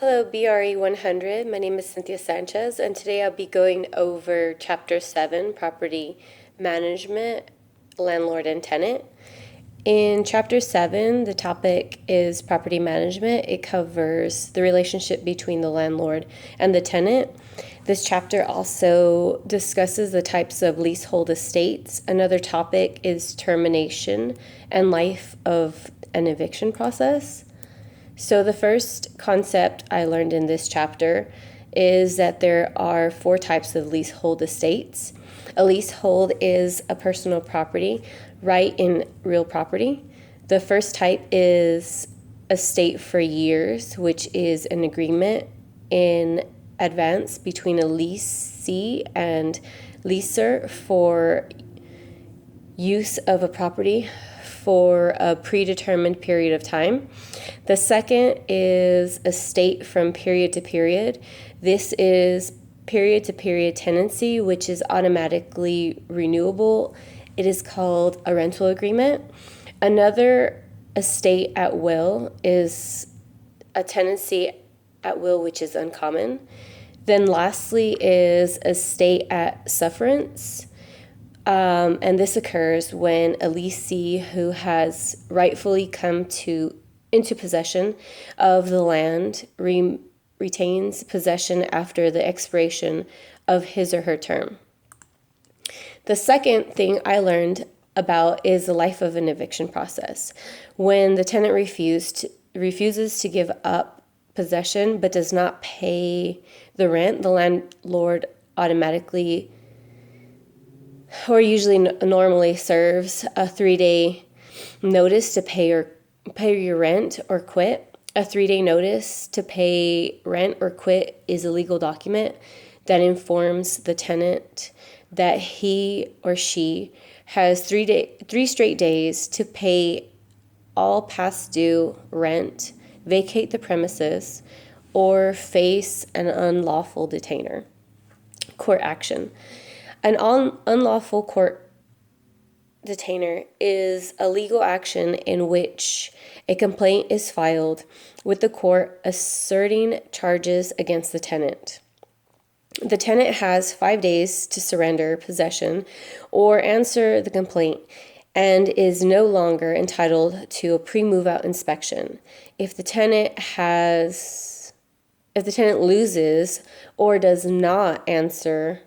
Hello, BRE 100. My name is Cynthia Sanchez, and today I'll be going over Chapter 7, Property Management, Landlord and Tenant. In Chapter 7, the topic is property management. It covers the relationship between the landlord and the tenant. This chapter also discusses the types of leasehold estates. Another topic is termination and life of an eviction process. So the first concept I learned in this chapter is that there are 4 types of leasehold estates. A leasehold is a personal property, right in real property. The first type is estate for years, which is an agreement in advance between a leasee and leaser for use of a property for a predetermined period of time. The second is estate from period to period. This is period to period tenancy, which is automatically renewable. It is called a rental agreement. Another estate at will is a tenancy at will, which is uncommon. Then lastly is estate at sufferance. And this occurs when a leasee who has rightfully come into possession of the land retains possession after the expiration of his or her term. The second thing I learned about is the life of an eviction process. When the tenant refuses to give up possession but does not pay the rent, the landlord automatically or usually normally serves a 3-day notice to pay your rent or quit. A 3-day notice to pay rent or quit is a legal document that informs the tenant that he or she has 3 straight days to pay all past due rent, vacate the premises, or face an unlawful detainer. Court action. An unlawful court detainer is a legal action in which a complaint is filed with the court asserting charges against the tenant. The tenant has 5 days to surrender possession or answer the complaint and is no longer entitled to a pre-move-out inspection. If the tenant loses or does not answer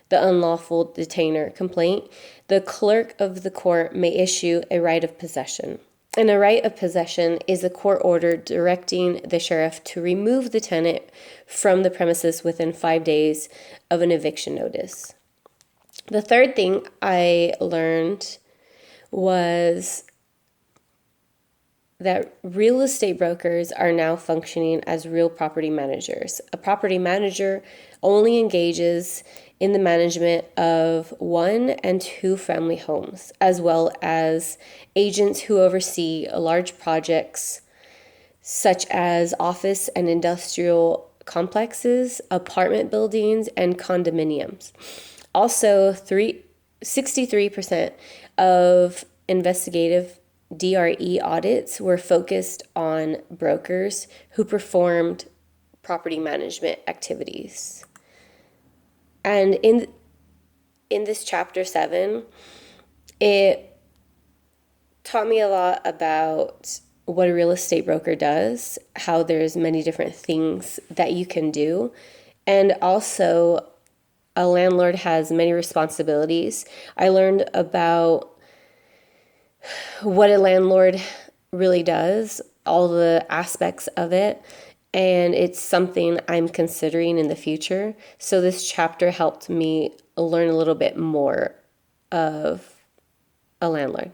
the unlawful detainer complaint, the clerk of the court may issue a right of possession. And a right of possession is a court order directing the sheriff to remove the tenant from the premises within 5 days of an eviction notice. The third thing I learned was that real estate brokers are now functioning as real property managers. A property manager only engages in the management of 1 and 2 family homes, as well as agents who oversee large projects such as office and industrial complexes, apartment buildings, and condominiums. Also, 63% of investigative DRE audits were focused on brokers who performed property management activities. And in this chapter 7, it taught me a lot about what a real estate broker does, how there's many different things that you can do, and also a landlord has many responsibilities. I learned about what a landlord really does, all the aspects of it, and it's something I'm considering in the future. So this chapter helped me learn a little bit more of a landlord.